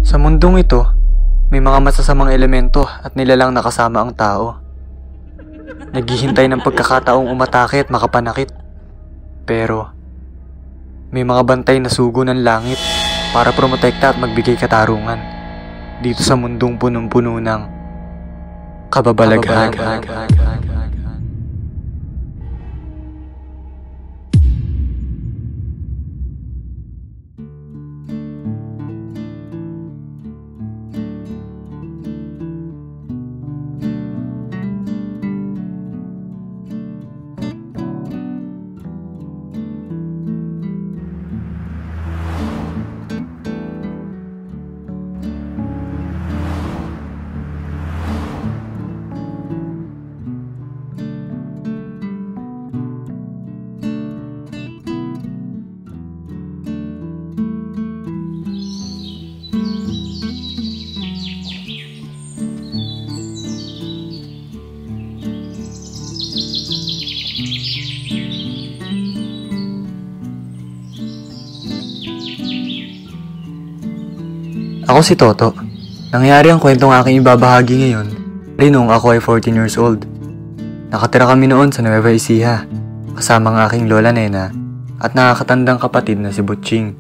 Sa mundong ito, may mga masasamang elemento at nilalang nakasama ang tao. Naghihintay ng pagkakataong umatake at makapanakit. Pero, may mga bantay na sugo ng langit para promotekta at magbigay katarungan dito sa mundong punong-puno ng kababalaghan. Ako si Toto. Nangyari ang kwentong aking ibabahagi ngayon rin noong ako ay 14 years old. Nakatira kami noon sa Nueva Ecija kasama ang aking lola Nena at nakakatandang kapatid na si Butching.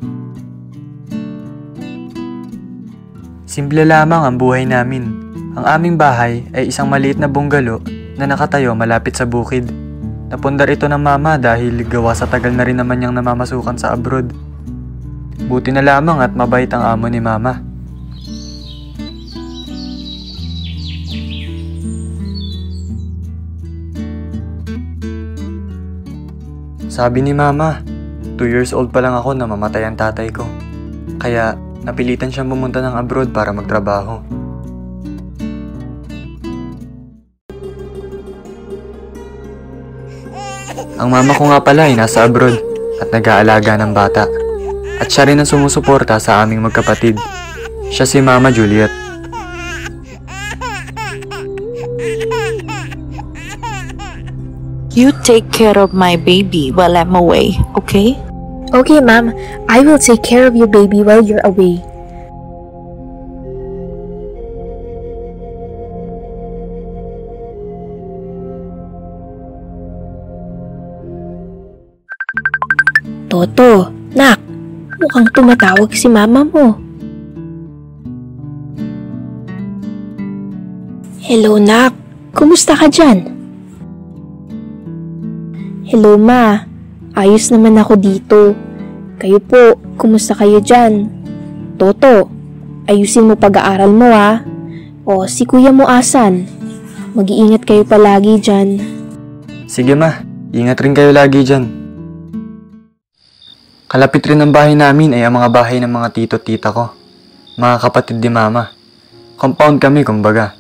Simple lamang ang buhay namin. Ang aming bahay ay isang maliit na bungalo na nakatayo malapit sa bukid. Napundar ito ng mama dahil gawa sa tagal na rin naman niyang namamasukan sa abroad. Buti na lamang at mabait ang amo ni mama. Sabi ni mama, 2 years old pa lang ako na mamatay ang tatay ko. Kaya napilitan siyang pumunta ng abroad para magtrabaho. Ang mama ko nga pala ay nasa abroad at nag-aalaga ng bata. At siya rin ang sumusuporta sa aming magkapatid. Siya si Mama Juliet. You take care of my baby while I'm away, okay? Okay, Ma'am. I will take care of your baby while you're away. Toto, nak, mukhang tumatawag si mama mo. Hello, nak. Kumusta ka dyan? Hello, ma. Ayos naman ako dito. Kayo po, kumusta kayo dyan? Toto, ayusin mo pag-aaral mo, ha? O, si kuya mo asan? Mag-iingat kayo palagi dyan. Sige ma, ingat rin kayo lagi dyan. Kalapit rin ng bahay namin ay ang mga bahay ng mga tito at tita ko. Mga kapatid ni mama. Compound kami kumbaga.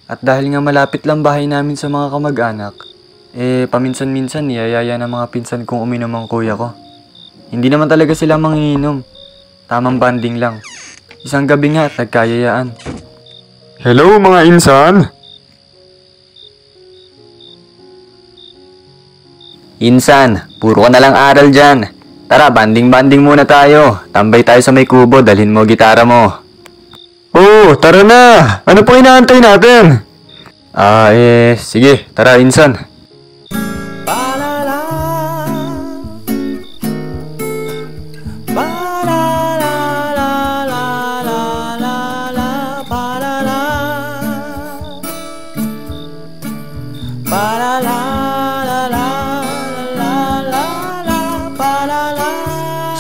At dahil nga malapit lang bahay namin sa mga kamag-anak, paminsan-minsan niyayaya ng mga pinsan kong uminom ang kuya ko. Hindi naman talaga sila manginginom. Tamang banding lang. Isang gabi nga at nagkayayaan. Hello mga insan! Insan, puro ka na lang aral dyan. Tara, banding-banding muna tayo. Tambay tayo sa may kubo, dalhin mo gitara mo. Oh, tara na! Ano pang inaantay natin? Sige, tara insan.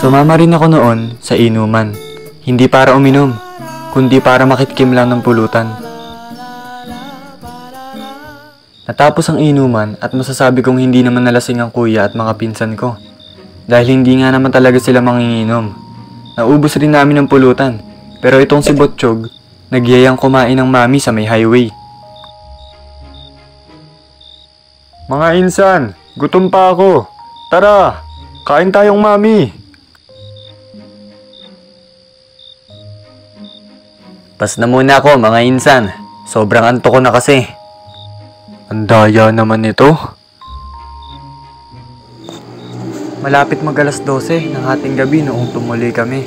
Sumama rin ako noon sa inuman. Hindi para uminom, kundi para makitkim lang ng pulutan. Natapos ang inuman at masasabi kong hindi naman nalasing ang kuya at mga pinsan ko. Dahil hindi nga naman talaga sila manginginom. Naubos rin namin ang pulutan. Pero itong si Botchog, nagyayang kumain ng mami sa may highway. Mga insan, gutom pa ako. Tara, kain tayong mami. Pas na muna ako mga insan. Sobrang antok ko na kasi. Ang daya naman ito. Malapit mag 12:00 ng hating gabi noong tumuloy kami.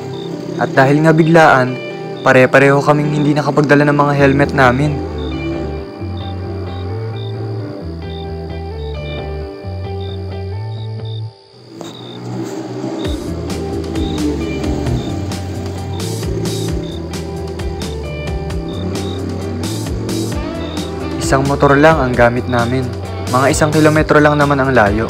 At dahil nga biglaan, pare-pareho kaming hindi nakapagdala ng mga helmet namin. Isang motor lang ang gamit namin. Mga 1 kilometro lang naman ang layo.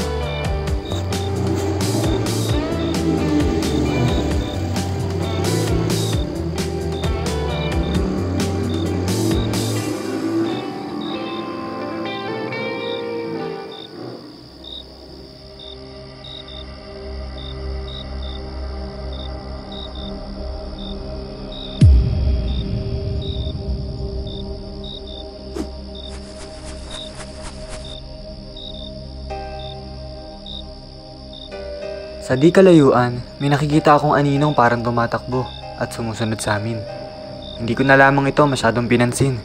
Sa di kalayuan, may nakikita akong aninong parang tumatakbo at sumusunod sa amin. Hindi ko na lamang ito masyadong pinansin.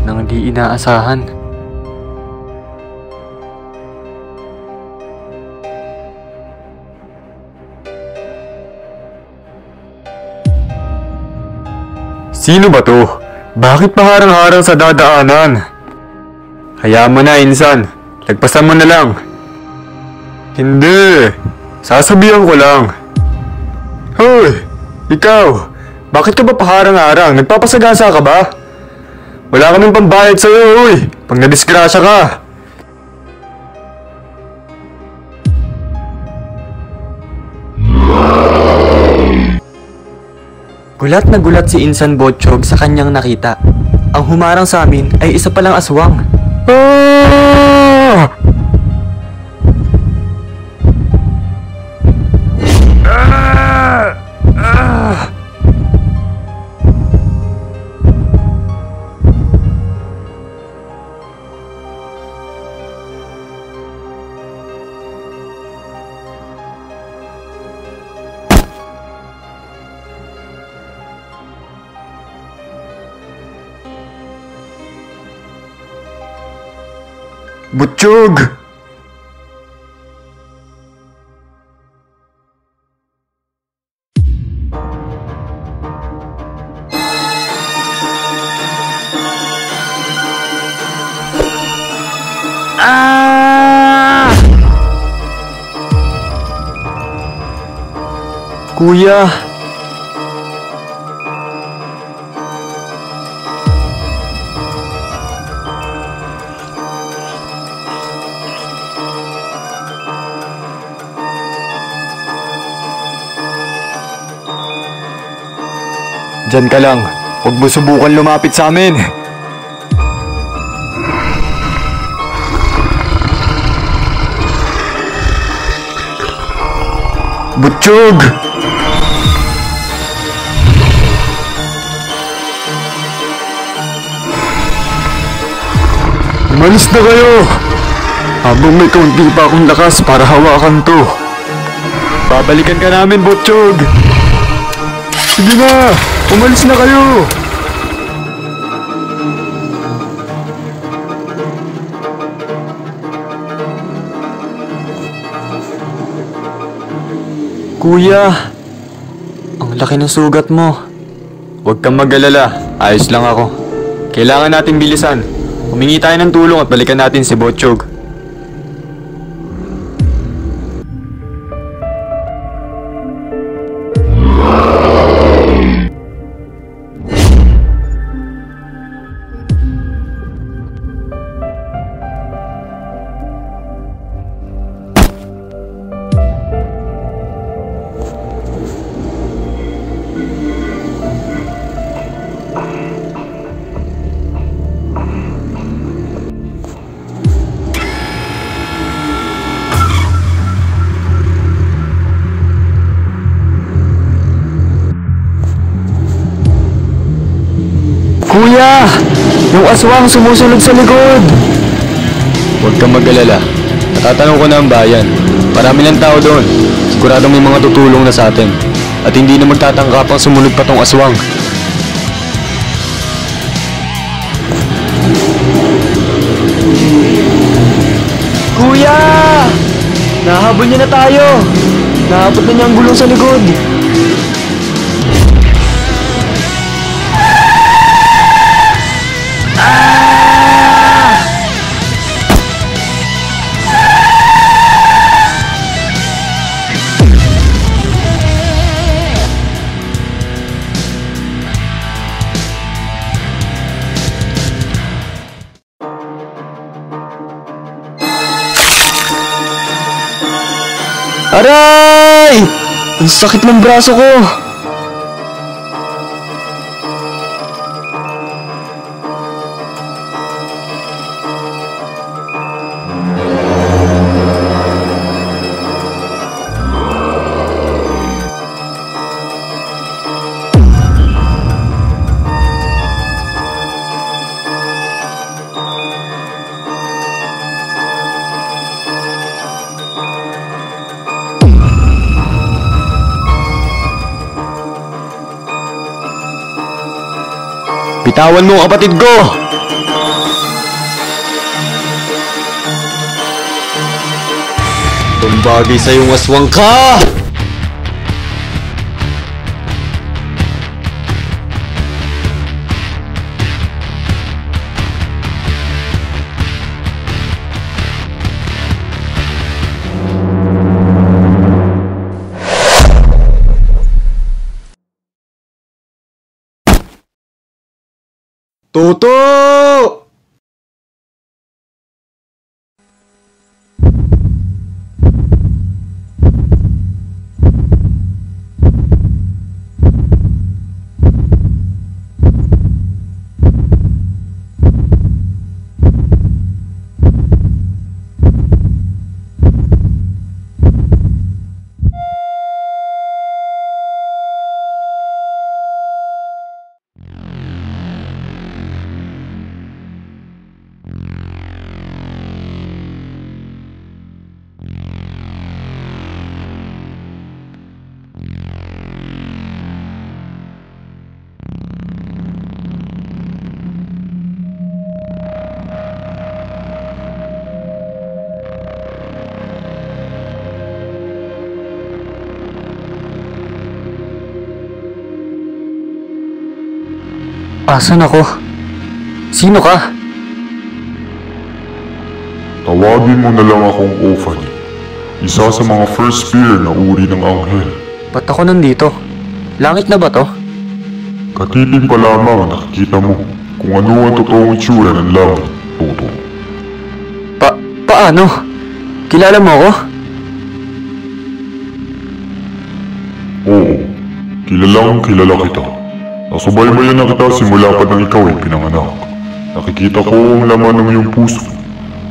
Nang di inaasahan. Sino ba to? Bakit paharang-harang sa dadaanan? Hayaan mo na, Insan. Lagpasan mo na lang. Hindi. Sasabihan ko lang. Hoy! Ikaw! Bakit ka ba paharang-harang? Nagpapasagasa ka ba? Wala kaming pambayad sa'yo, hoy! Pag nadisgrasya ka! Gulat na gulat si Insan Botchog sa kanyang nakita. Ang humarang sa amin ay isa palang aswang. Ah! Ah! Ah! Butchog! Ah! Kuya! Diyan ka lang. Huwag mo subukan lumapit sa amin. Butchog! Umalis na kayo! Habang may kaunti pa akong lakas para hawakan to. Babalikan ka namin, Butchog! Sige na! Umalis na kayo! Kuya! Ang laki ng sugat mo. Huwag kang mag-alala. Ayos lang ako. Kailangan natin bilisan. Humingi tayo ng tulong at balikan natin si Botchog. Kuya! Yung aswang sumusunod sa likod! Huwag kang mag-alala. Natatanong ko na ang bayan. Marami ng tao doon. Siguradong may mga tutulong na sa atin. At hindi na magtatangka pang sumunod pa tong aswang. Kuya! Habol niya na tayo! Naabot na niya ang gulong sa likod! Aray! Ang sakit ng braso ko! Bitawan mo ang kapatid ko! Itong bagay sa'yong aswang ka! Toto! Asan ako? Sino ka? Tawagin mo na lang akong Ophani, isa sa mga first spear na uri ng anghel. Ba't ako nandito? Langit na ba to? Katiting pa lamang nakikita mo kung ano ang totoong itsura ng langit, Toto. Paano? Kilala mo ako? Oo, kilalang kilala kita. Nasubaybayan na kita simula pa nang ikaw ay pinanganak. Nakikita ko ang laman ng iyong puso,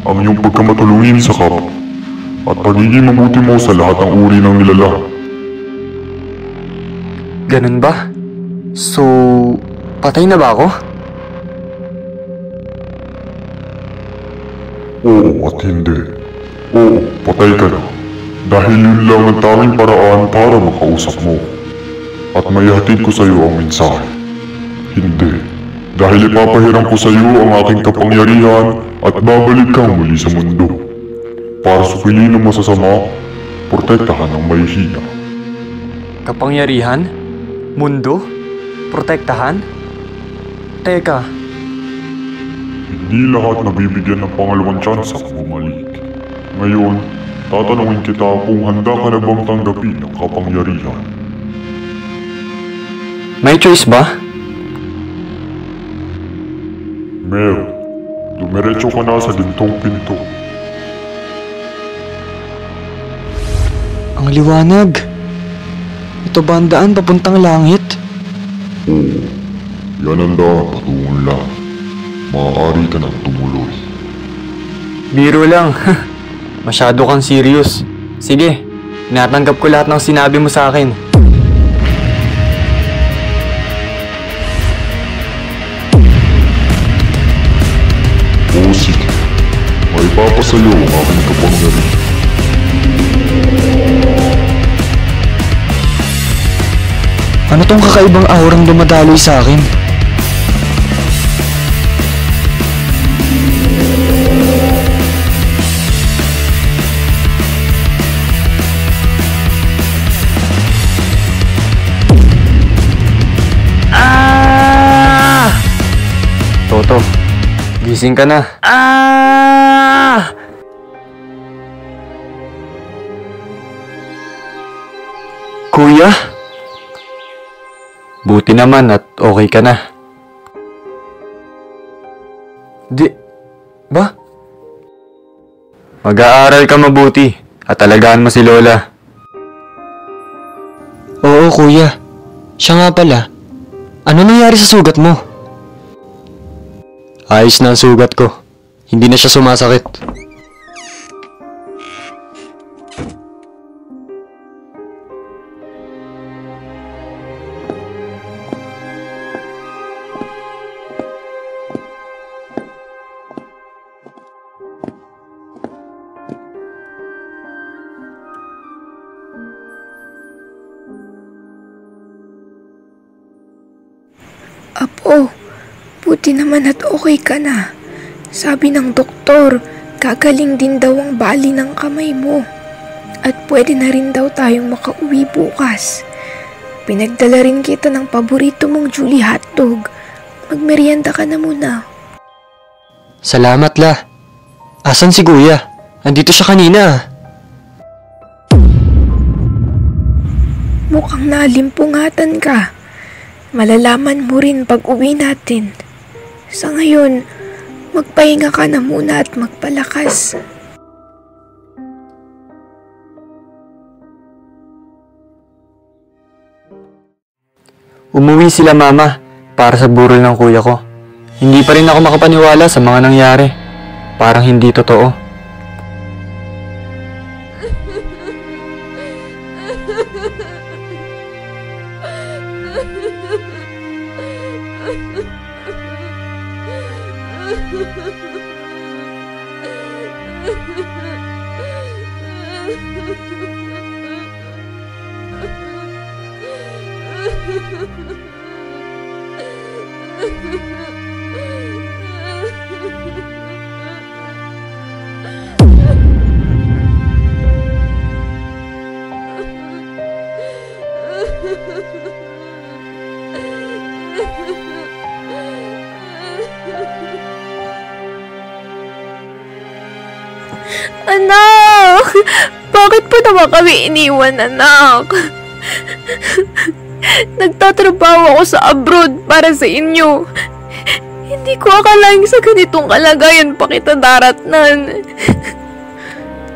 ang iyong pagkamatulungin sa kapwa, at pagiging mabuti mo sa lahat ng uri ng nilalang. Ganun ba? So, patay na ba ako? Oo at hindi. Oo, patay ka na. Dahil yun lang ang tanging paraan para makausap mo. At maihatid ko sa iyo ang mensahe. Hindi. Dahil ipapahiram ko sa iyo ang aking kapangyarihan at babalik kang muli sa mundo. Para supilin ang masasama, protektahan ang mahihina. Kapangyarihan? Mundo? Protektahan? Teka, Hindi lahat nabibigyan ng pangalawang tsansa bumalik. Ngayon, tatanungin kita kung handa ka na bang tanggapin ang kapangyarihan. may choice ba? Meron. Dumiretso ka na sa gintong pinto. Ang liwanag. Ito ba ang daan papuntang langit? Oo. Yan ang daan patungong langit. Maaari ka nang tumuloy. Biro lang. Masyado kang serious. Sige, tinatanggap ko lahat ng sinabi mo sa akin. Oo, sige. May papasayo ang aking kapangyarihan. Ano tong kakaibang aurang dumadaloy sa akin? Toto, gising ka na. Kuya? Buti naman at okay ka na. Ba? Mag-aaral ka mabuti at alagaan mo si Lola. Oo, kuya. Siya nga pala. Ano nangyari sa sugat mo? Ayos na ang sugat ko. Hindi na siya sumasakit. Apo, buti naman at okay ka na. Sabi ng doktor, gagaling din daw ang bali ng kamay mo. At pwede na rin daw tayong makauwi bukas. Pinagdala rin kita ng paborito mong Julie hotdog. Magmerienda ka na muna. Salamat, La. Asan si Kuya? Andito siya kanina. Mukhang nalimpungatan ka. Malalaman mo rin pag uwi natin. Sa ngayon, magpahinga ka na muna at magpalakas. Umuwi sila mama para sa burol ng kuya ko. Hindi pa rin ako makapaniwala sa mga nangyari. Parang hindi totoo. Anak! Bakit po naman kami iniwan, anak? Nagtatrabaho ako sa abroad para sa inyo. Hindi ko akalaing sa ganitong kalagayan pa kita daratnan.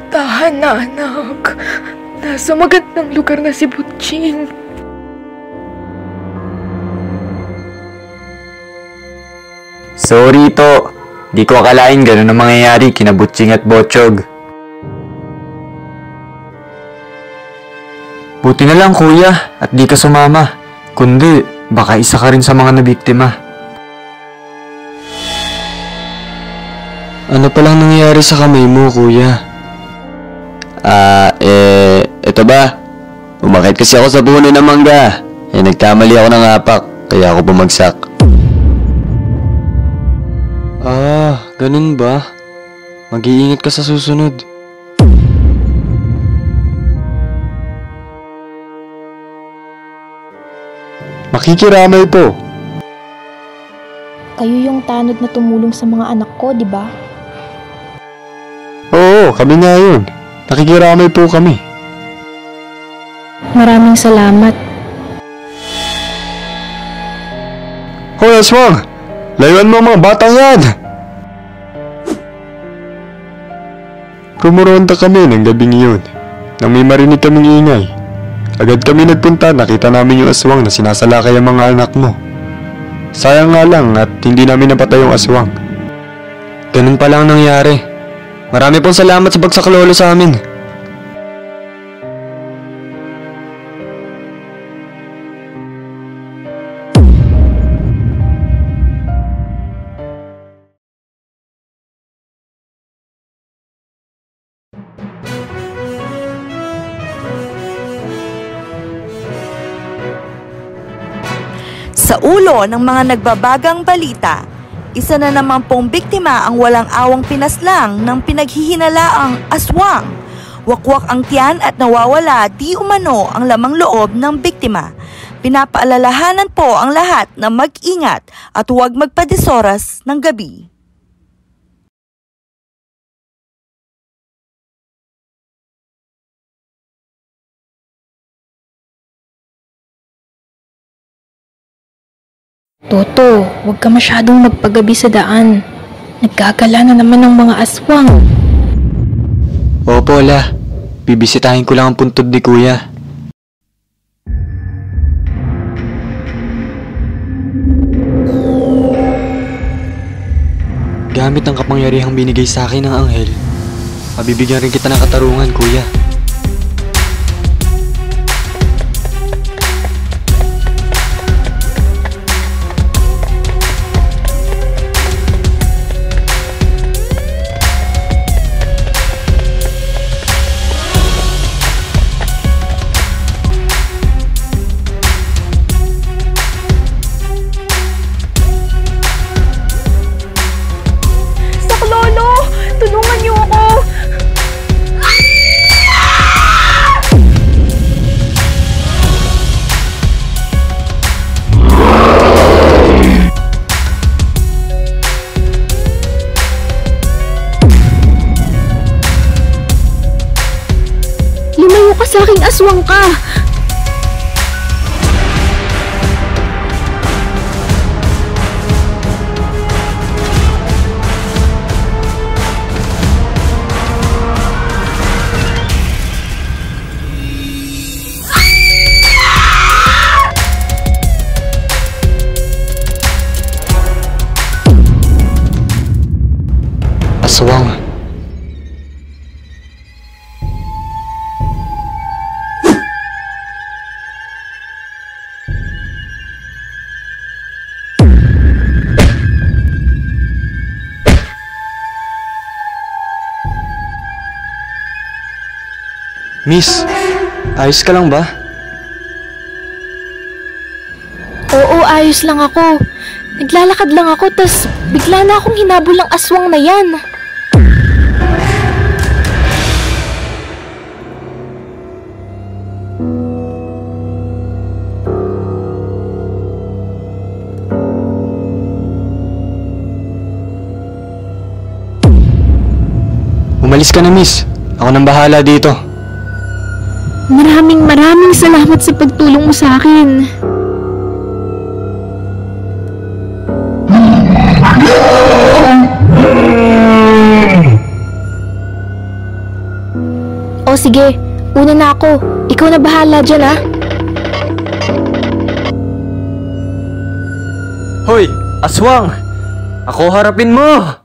Tahan na, anak. Nasa magandang lugar na si Butching. Sorry to. Di ko akalain ganun ang mangyayari kina Butching at Botchog. Buti na lang kuya at di ka sumama. Kundi baka isa ka rin sa mga nabiktima. Ano palang nangyayari sa kamay mo kuya? Eto ba? Umakit kasi ako sa puno ng mangga. Nagkamali ako ng hapak kaya ako bumagsak. Ganun ba? Mag-iingat ka sa susunod. Makikiramay po. Kayo yung tanod na tumulong sa mga anak ko, di ba? Oo, kami nga yun. Nakikiramay po kami. Maraming salamat. Hoy, Aswang! Layuan mo ang mga batang yan! Kumuronda kami ng gabing iyon. Nang may marinig kaming ingay. Agad kami nagpunta, nakita namin yung aswang na sinasalakay ang mga anak mo. Sayang nga lang at hindi namin napatay yung aswang. Ganun pala ang nangyari. Marami pong salamat sa pagsaklolo sa amin. Sa ulo ng mga nagbabagang balita, isa na naman pong biktima ang walang awang pinaslang ng pinaghihinalaang aswang. Wakwak ang tiyan at nawawala di umano ang lamang loob ng biktima. Pinapaalalahanan po ang lahat na mag-ingat at huwag magpadisoras ng gabi. Toto, huwag ka masyadong magpagabi sa daan. Nagkagala na naman ng mga aswang. Opo, La. Bibisitahin ko lang ang puntod ni Kuya. Gamit ang kapangyarihang binigay sa akin ng anghel, mabibigyan rin kita ng katarungan, Kuya. Lumayo ka sa aking aswang ka! Aswang. Miss, ayos ka lang ba? Oo, ayos lang ako. Naglalakad lang ako, tas bigla na akong hinabol ng aswang na yan. Umalis ka na, Miss. Ako nang bahala dito. Maraming salamat sa pagtulong mo sa akin. O sige, una na ako. Ikaw na bahala dyan, ha? Hoy, aswang! Ako harapin mo!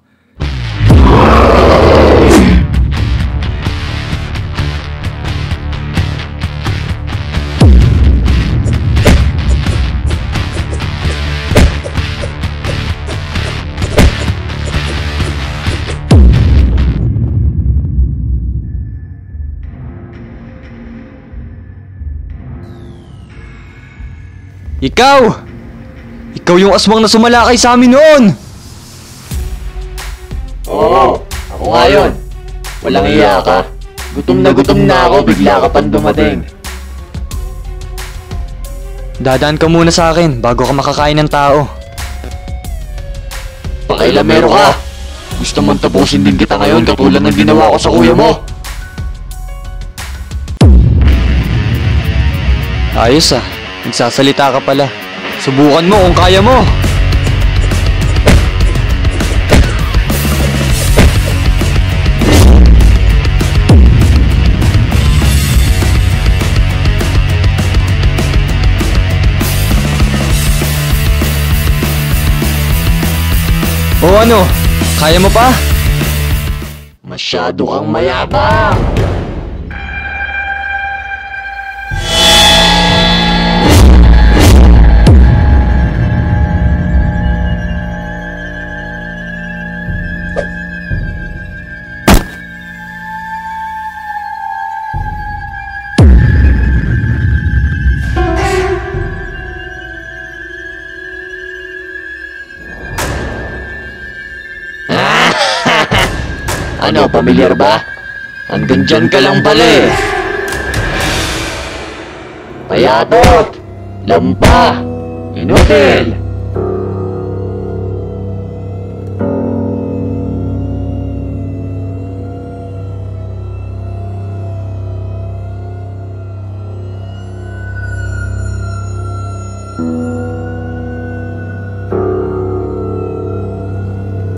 Ikaw! Ikaw yung aswang na sumalakay sa amin noon! Oo, ako nga yun. Walang iya ka. Gutom na ako, bigla ka pang dumating. Dadaan ka muna sa akin bago ka makakain ng tao. Pakailamero ka. Gusto mong tapusin din kita ngayon katulad ng ginawa ko sa kuya mo. Ayos ah, nagsasalita ka pala. Subukan mo kung kaya mo. O ano, kaya mo pa? Masyado kang mayabang. Ano, pamilyar ba? Hanggang dyan ka lang pala eh. Payatot! Lampa! Inutil!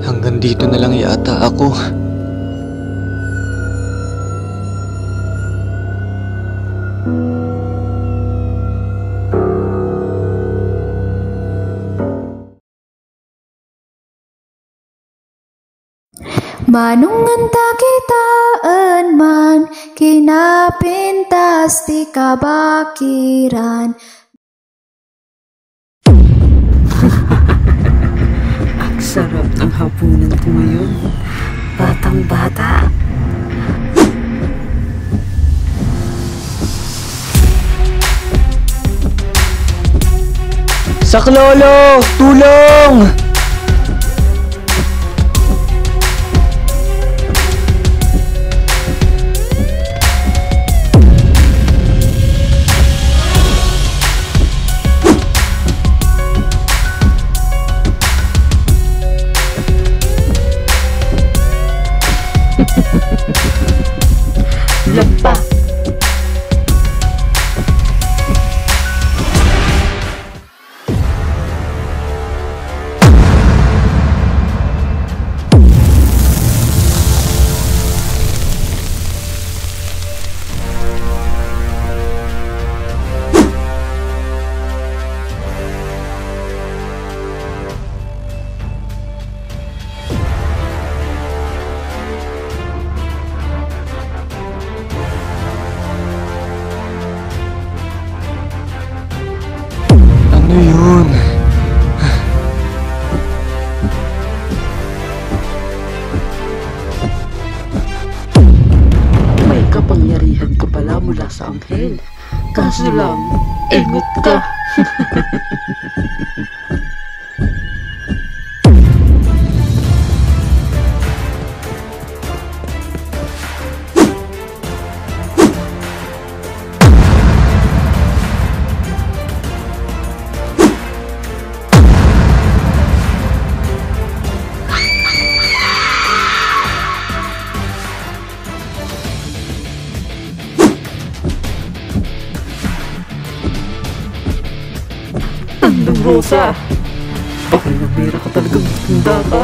Hanggang dito na lang yata ako. Manunganta kitaan man, kinapintas ti kabakiran. Ang sarap ng hapunan ko ngayon. Batang bata. Saklolo! Tulong! Lampa. Ano yun? May kapangyarihan ka pala mula sa anghel. Kaso lang, engot ka. Tandang Rosa! Bakal na mera ka talagang handa ka.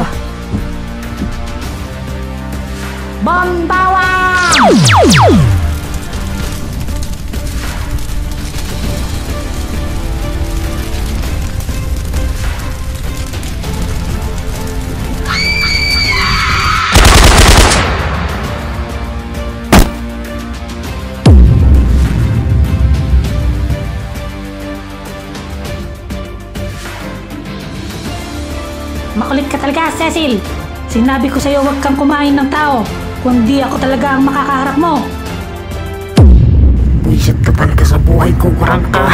Makulit ka talaga, Cecil. Sinabi ko sa'yo huwag kang kumain ng tao. Kundi ako talaga ang makakaharap mo. Buisit ka talaga sa buhay ko, kurang ka.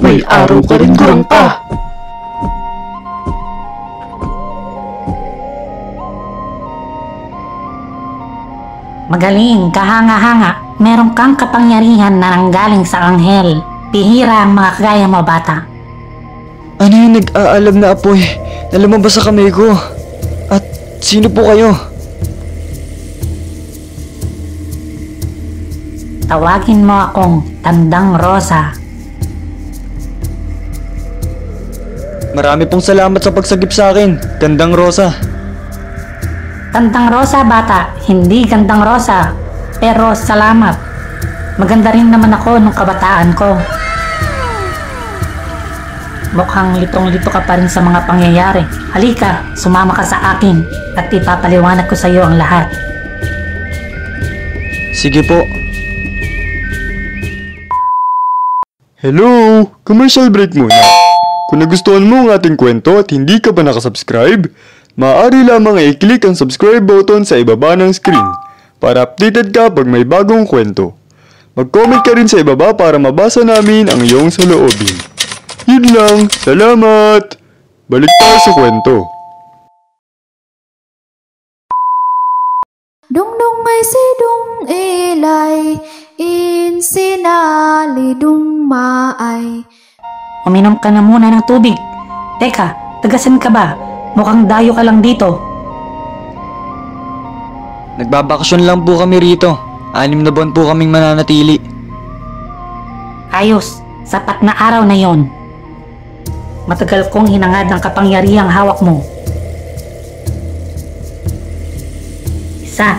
May araw ka rin, kurang pa. Magaling, kahanga-hanga. Meron kang kapangyarihan na nanggaling sa anghel. Bihira ang mga kagaya mo, bata. Ano yung nag-aalam na apoy na lumabas sa kamay ko? At sino po kayo? Tawagin mo akong Tandang Rosa. Marami pong salamat sa pagsagip sa akin, Gandang Rosa. Tandang Rosa, bata. Hindi Gandang Rosa. Pero salamat. Maganda rin naman ako nung kabataan ko. Mukhang litong-lito ka pa rin sa mga pangyayari. Halika, sumama ka sa akin at ipapaliwanag ko sa iyo ang lahat. Sige po. Hello! Commercial break muna. Kung nagustuhan mo ang ating kwento at hindi ka pa nakasubscribe, maaari lamang i-click ang subscribe button sa ibaba ng screen para updated ka pag may bagong kwento. Mag-comment ka rin sa ibaba para mabasa namin ang iyong saloobin. Yun lang, salamat! Balik tayo sa kwento. Dung ay si dung ilay, in sinali dung maay. Uminom ka na muna ng tubig. Teka, tagasan ka ba? Mukhang dayo ka lang dito. Nagbabakasyon lang po kami rito. 6 na buwan po kaming mananatili. Ayos, sapat na araw na yon. Matagal kong hinangad ng kapangyarihang hawak mo.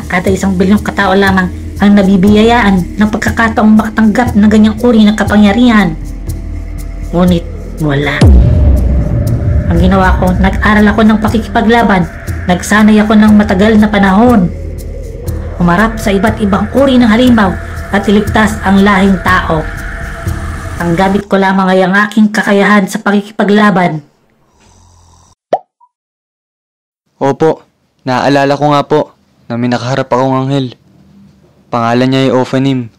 Kada 1 bilyong katao lamang ang nabibiyayaan ng pagkakataong makatanggap ng ganyang uri ng kapangyarihan. Ngunit wala. Ang ginawa ko, nag-aral ako ng pakikipaglaban. Nagsanay ako ng matagal na panahon. Umarap sa iba't ibang uri ng halimaw at iligtas ang lahing tao. Ang gamit ko lamang ay ang aking kakayahan sa pakikipaglaban. Opo, naaalala ko nga po na may nakaharap akong anghel. Pangalan niya ay Ophanim.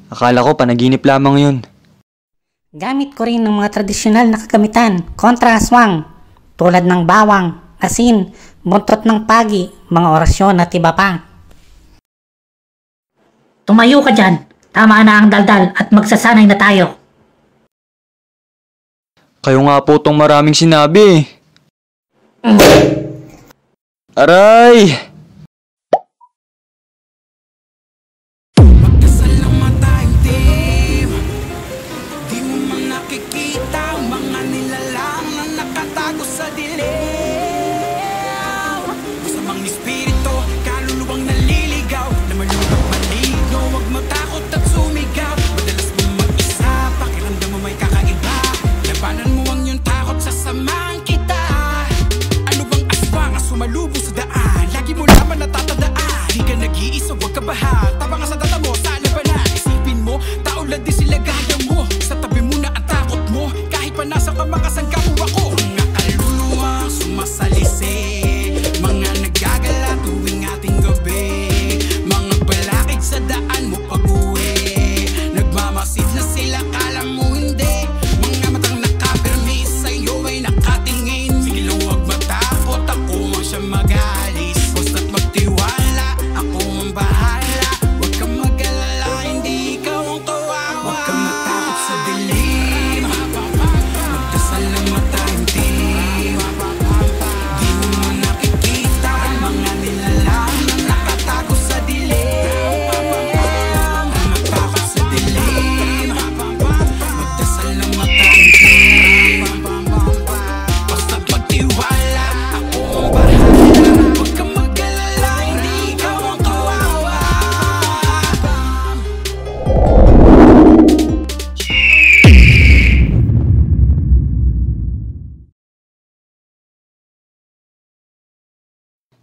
Akala ko panaginip lamang yun. Gamit ko rin ng mga tradisyonal na kagamitan kontra aswang, tulad ng bawang, asin, buntot ng pagi, mga orasyon at iba pa. Tumayo ka dyan! Tama na ang daldal at magsasanay na tayo. Kayo nga po tong maraming sinabi. Aray!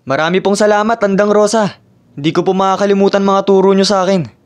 Marami pong salamat, Tandang Rosa. Hindi ko po makakalimutan mga turo nyo sa akin.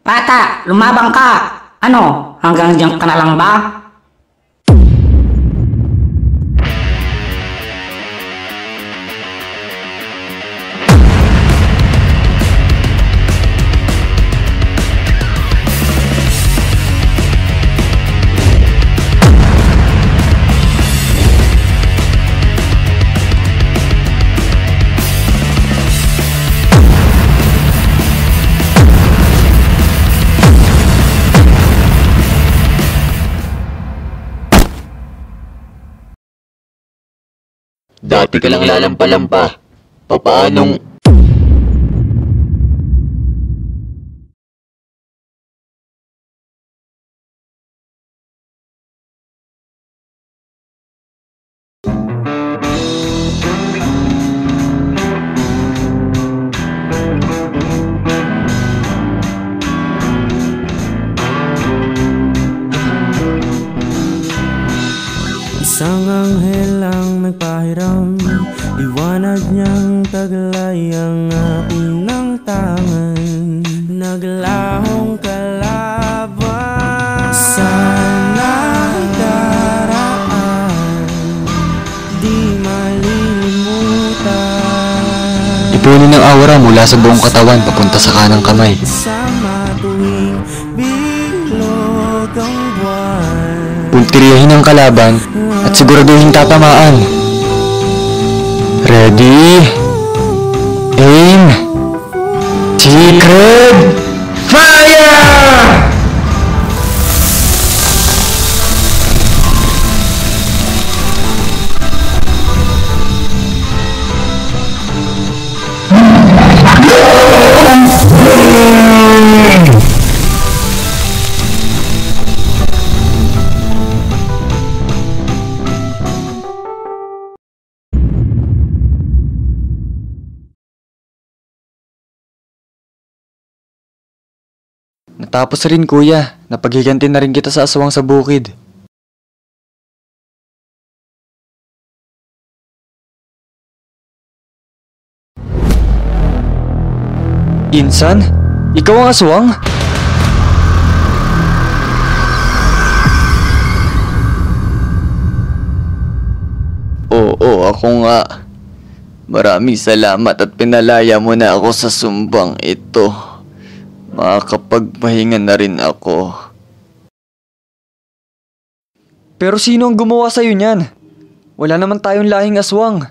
Bata, lumabang ka! Ano, hanggang diyan ka na lang ba? dati ka lang lalampa-lampa. Papaanong... Isang anghel ang nagpahiram, liwanag niyang taglay ang aking ng tangan. Naglahong kalaban sa nakaraan, di malilimutan. Ipunin ng aura mula sa buong katawan papunta sa kanang kamay. Sama tuwing bilog ang buwan, Pultiriyahin ang kalaban at siguraduhin tatamaan. Ready? Aim! Secret Fire! Natapos rin kuya, napaghiganti na rin kita sa aswang sa bukid. Insan? Ikaw ang aswang? Oo, ako nga. Maraming salamat at pinalaya mo na ako sa sumbang ito. Makakapagpahinga na rin ako. Pero sino ang gumawa sa'yo niyan? Wala naman tayong lahing aswang.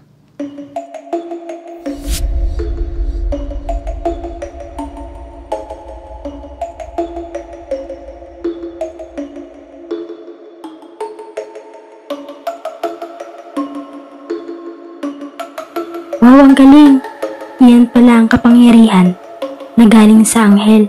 Wow, ang galing! Yan pala ang kapangyarihan na galing sa anghel.